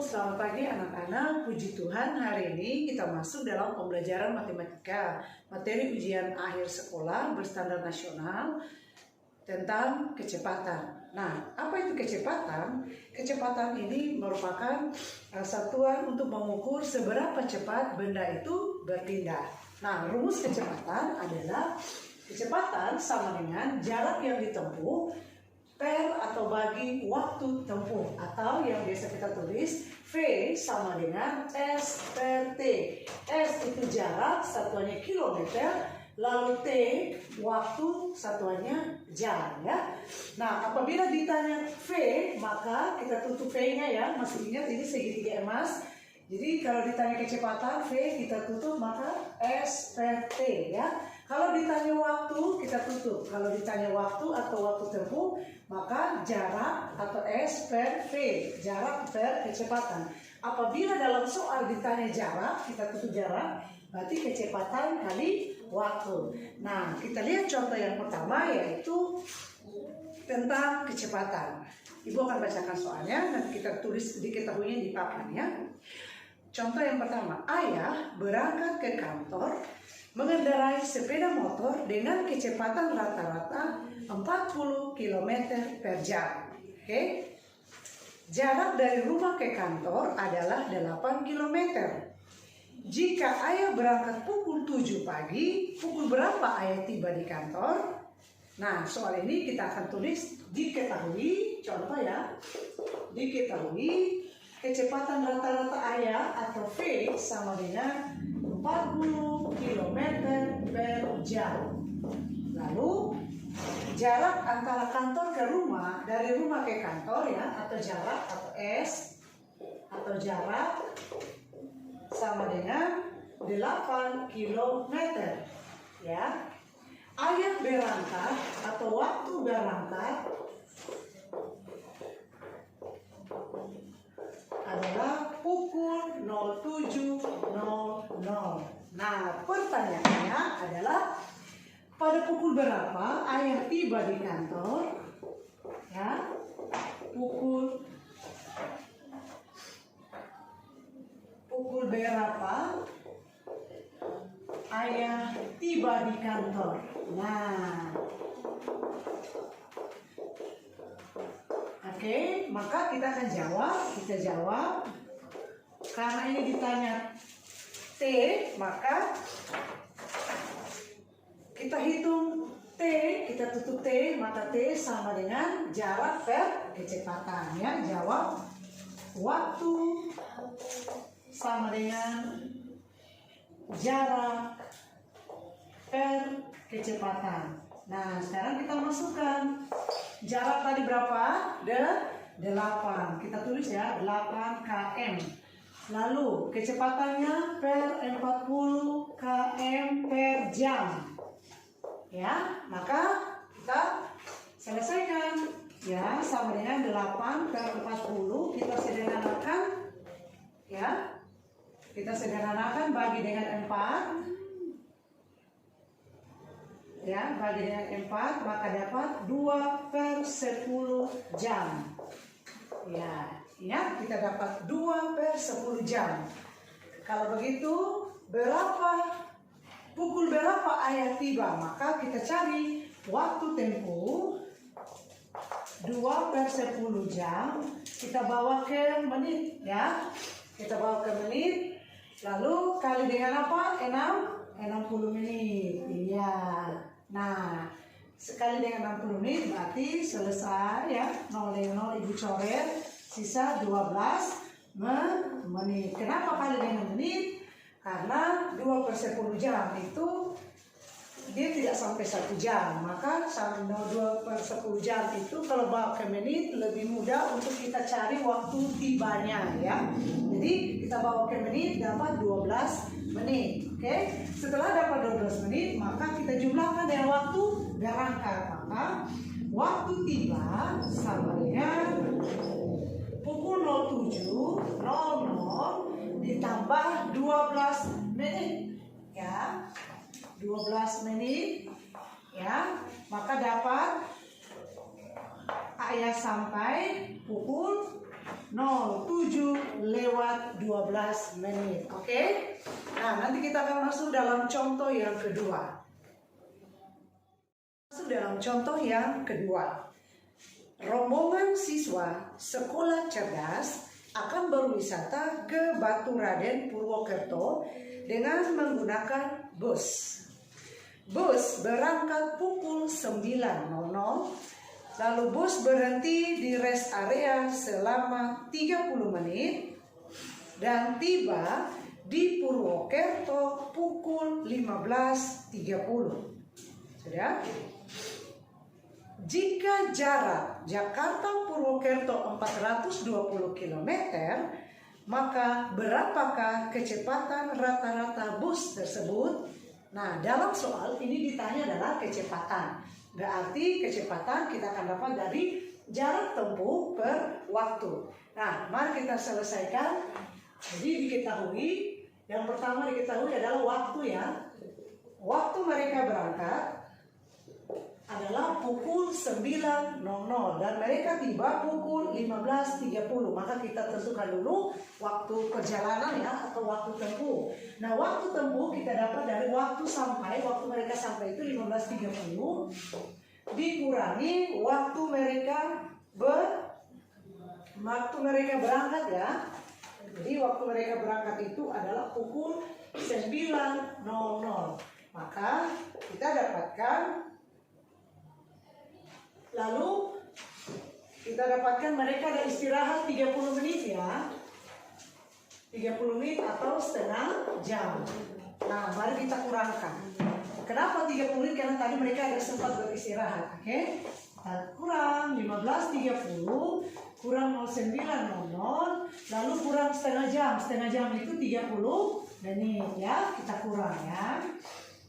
selamat pagi anak-anak. Puji Tuhan, hari ini kita masuk dalam pembelajaran matematika, materi ujian akhir sekolah berstandar nasional tentang kecepatan. Nah, apa itu kecepatan? Kecepatan ini merupakan satuan untuk mengukur seberapa cepat benda itu berpindah. Nah, rumus kecepatan adalah kecepatan sama dengan jarak yang ditempuh per atau bagi waktu tempuh, atau yang biasa kita tulis V sama dengan S per T. S itu jarak, satuannya kilometer, lalu T waktu, satuannya jam, ya. Nah, apabila ditanya V, maka kita tutup V-nya, ya. Masih ingat ini segitiga emas. Jadi kalau ditanya kecepatan V kita tutup, maka S per T, ya. Kalau ditanya waktu kita tutup. Kalau ditanya waktu atau waktu tempuh, maka jarak atau S per V, jarak per kecepatan. Apabila dalam soal ditanya jarak, kita tutup jarak, berarti kecepatan kali waktu. Nah, kita lihat contoh yang pertama, yaitu tentang kecepatan. Ibu akan bacakan soalnya, nanti kita tulis diketahuinya di papan, ya. Contoh yang pertama, ayah berangkat ke kantor mengendarai sepeda motor dengan kecepatan rata-rata 40 km per jam. Oke? Jarak dari rumah ke kantor adalah 8 km. Jika ayah berangkat pukul 7 pagi, pukul berapa ayah tiba di kantor? Nah, soal ini kita akan tulis diketahui, contoh ya. Diketahui kecepatan rata-rata ayah atau V sama dengan 40 km per jam. Lalu jarak antara kantor ke rumah, dari rumah ke kantor, ya, atau jarak atau S atau jarak sama dengan 8 km, ya. Ayah berangkat atau waktu berangkat adalah pukul 07.00. Nah, pertanyaannya adalah pada pukul berapa ayah tiba di kantor? Ya, pukul berapa ayah tiba di kantor? Nah, oke, maka kita akan jawab. Kita jawab. Karena ini ditanya T, maka kita hitung T, kita tutup T, maka T sama dengan jarak per kecepatan, ya. Jawab waktu sama dengan jarak per kecepatan. Nah, sekarang kita masukkan jarak tadi berapa? 8. Kita tulis, ya, 8 km. Lalu kecepatannya per 40 km per jam. Ya, maka kita selesaikan, ya, sama dengan 8 per 40. Kita sederhanakan, ya. Kita sederhanakan, bagi dengan 4. Ya, bagi dengan 4, maka dapat 2 per 10 jam. Ya, ingat kita dapat 2 per 10 jam. Kalau begitu, pukul berapa ayah tiba? Maka kita cari waktu tempuh 2 per 10 jam. Kita bawa ke menit, ya. Kita bawa ke menit. Lalu kali dengan apa? 60 menit. Iya. Nah, sekali dengan 60 menit berarti selesai, ya. 0 ibu coret, sisa 12 menit. Kenapa kali dengan menit? Karena 2 per 10 jam itu dia tidak sampai 1 jam. Maka 2 per 10 jam itu kalau bawa ke menit lebih mudah untuk kita cari waktu tibanya, ya. Jadi kita bawa ke menit dapat 12 menit. Oke, setelah dapat 12 menit, maka kita jumlahkan dengan waktu berangkat. Maka waktu tiba sama dengan pukul 07.00 ditambah 12 menit, ya. 12 menit, ya. Maka dapat ayah sampai pukul 07:12 menit. Oke? Nah, nanti kita akan masuk dalam contoh yang kedua. Rombongan siswa sekolah cerdas akan berwisata ke Batu Raden Purwokerto dengan menggunakan bus. Bus berangkat pukul 9.00, lalu bus berhenti di rest area selama 30 menit dan tiba di Purwokerto pukul 15.30. Sudah? Jika jarak Jakarta Purwokerto 420 km, maka berapakah kecepatan rata-rata bus tersebut? Nah, dalam soal ini ditanya adalah kecepatan. Berarti kecepatan kita akan dapat dari jarak tempuh per waktu. Nah, mari kita selesaikan. Jadi diketahui, yang pertama diketahui adalah waktu ya. Waktu mereka berangkat adalah pukul 9.00 dan mereka tiba pukul 15.30. Maka kita tentukan dulu waktu perjalanan ya, atau waktu tempuh. Nah, waktu tempuh kita dapat dari waktu mereka sampai itu 15.30 dikurangi waktu mereka berangkat ya. Jadi waktu mereka berangkat itu adalah pukul 9.00. Maka kita dapatkan, lalu kita dapatkan mereka ada istirahat 30 menit ya. 30 menit atau setengah jam. Nah, mari kita kurangkan. Kenapa 30 menit? Karena tadi mereka ada sempat beristirahat. Oke? Kita kurang 15.30 kurang 09.00 lalu kurang setengah jam. Setengah jam itu 30 menit ya. Kita kurang ya.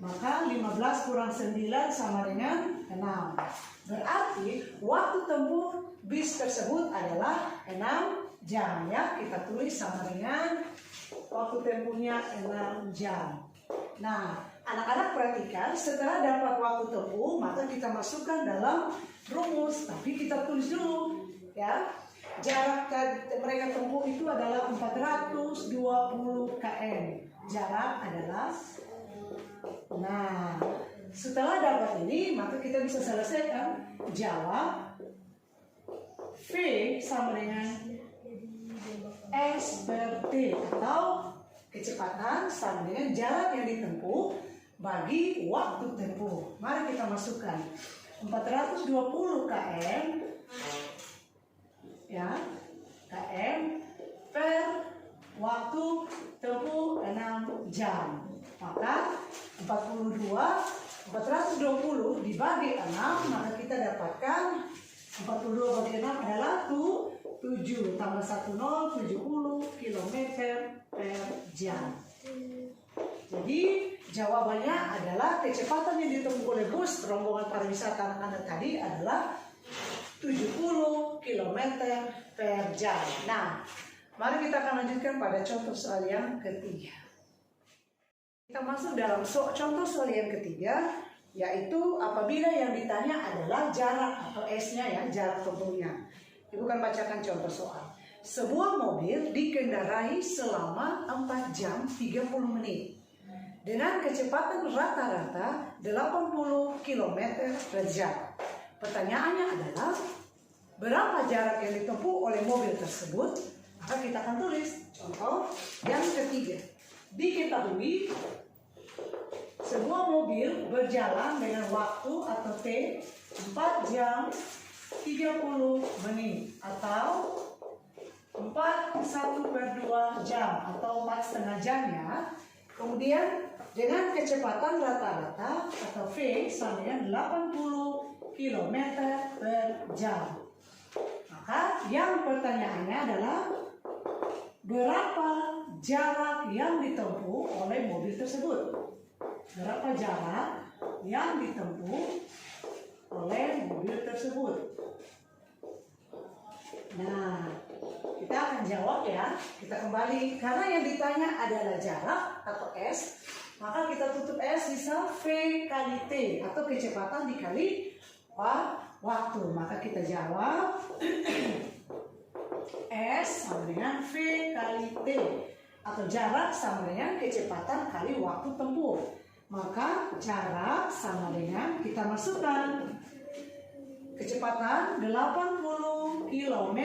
Maka 15 kurang 9 sama dengan 6. Berarti waktu tempuh bis tersebut adalah 6 jam ya. Kita tulis sama dengan waktu tempuhnya 6 jam. Nah, anak-anak perhatikan, setelah dapat waktu tempuh, maka kita masukkan dalam rumus. Tapi kita tulis dulu ya. Jarak mereka tempuh itu adalah 420 km. Jarak adalah. Nah, setelah dapat ini, maka kita bisa selesaikan. Jawab V sama dengan S per T, atau kecepatan sama dengan jarak yang ditempuh bagi waktu tempuh. Mari kita masukkan 420 km ya, km per waktu tempuh 6 jam. Maka 420 dibagi 6, maka kita dapatkan 42 bagi 6 adalah 7 tambah 1 0, 70 km per jam. Jadi jawabannya adalah kecepatan yang ditempuh oleh bus rombongan pariwisata anak-anak tadi adalah 70 km per jam. Nah, mari kita akan lanjutkan pada contoh soal yang ketiga. Kita masuk dalam contoh soal yang ketiga, yaitu apabila yang ditanya adalah jarak atau S-nya ya, jarak tempuhnya. Ibu kan bacakan contoh soal. Sebuah mobil dikendarai selama 4 jam 30 menit dengan kecepatan rata-rata 80 km per jam. Pertanyaannya adalah berapa jarak yang ditempuh oleh mobil tersebut? Maka kita akan tulis contoh yang ketiga. Diketahui sebuah mobil berjalan dengan waktu atau T 4 jam 30 menit atau 4/1/2 jam atau 4,5 jam ya. Kemudian dengan kecepatan rata-rata atau V sama dengan 80 km per jam. Maka yang pertanyaannya adalah berapa jarak yang ditempuh oleh mobil tersebut? Berapa jarak yang ditempuh oleh mobil tersebut? Nah, kita akan jawab ya. Kita kembali, karena yang ditanya adalah jarak atau S, maka kita tutup S bisa V kali T atau kecepatan dikali waktu. Maka kita jawab S sama dengan V kali T. Atau jarak sama dengan kecepatan kali waktu tempuh. Maka jarak sama dengan kita masukkan kecepatan 80 km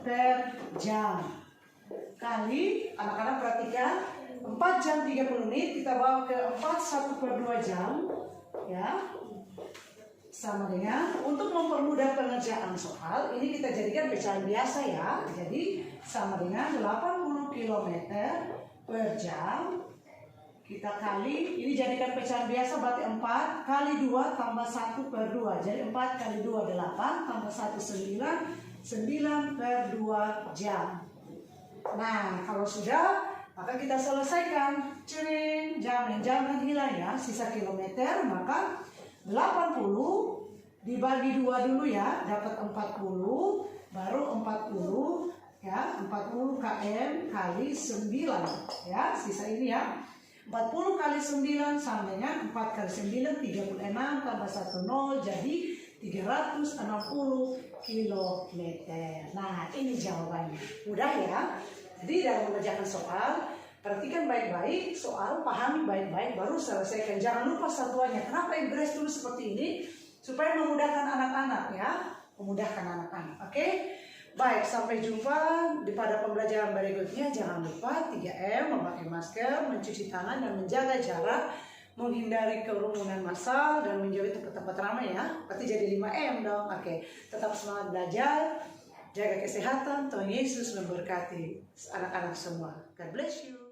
per jam. Kali, anak-anak perhatikan, 4 jam 30 menit kita bawa ke 1/2 jam. Ya, sama dengan, untuk mempermudah pengerjaan soal, ini kita jadikan pecahan biasa ya. Jadi sama dengan 80 km per jam. Kita kali, ini jadikan pecahan biasa berarti 4 kali 2 tambah 1/2. Jadi 4 kali 2 8 tambah 1 9, 9/2 jam. Nah, kalau sudah, maka kita selesaikan. Cering, jangan hilang ya, sisa kilometer. Maka 80 dibagi 2 dulu ya, dapat 40, baru 40 ya, 40 km kali 9 ya, sisa ini ya. 40 kali 9 sama dengan 4 kali 9 36 tambah 1 0, jadi 360 km. Nah, ini jawabannya. Mudah ya. Jadi dalam mengerjakan soal, perhatikan baik-baik soal, pahami baik-baik, baru selesaikan. Jangan lupa satuannya. Kenapa Inggris dulu seperti ini? Supaya memudahkan anak-anak ya. Memudahkan anak-anak. Oke? Baik, sampai jumpa pada pembelajaran berikutnya. Jangan lupa 3M, memakai masker, mencuci tangan, dan menjaga jarak, menghindari kerumunan massal, dan menjauhi tempat-tempat ramai ya. Berarti jadi 5M dong. Oke, tetap semangat belajar, jaga kesehatan. Tuhan Yesus memberkati anak-anak semua. God bless you.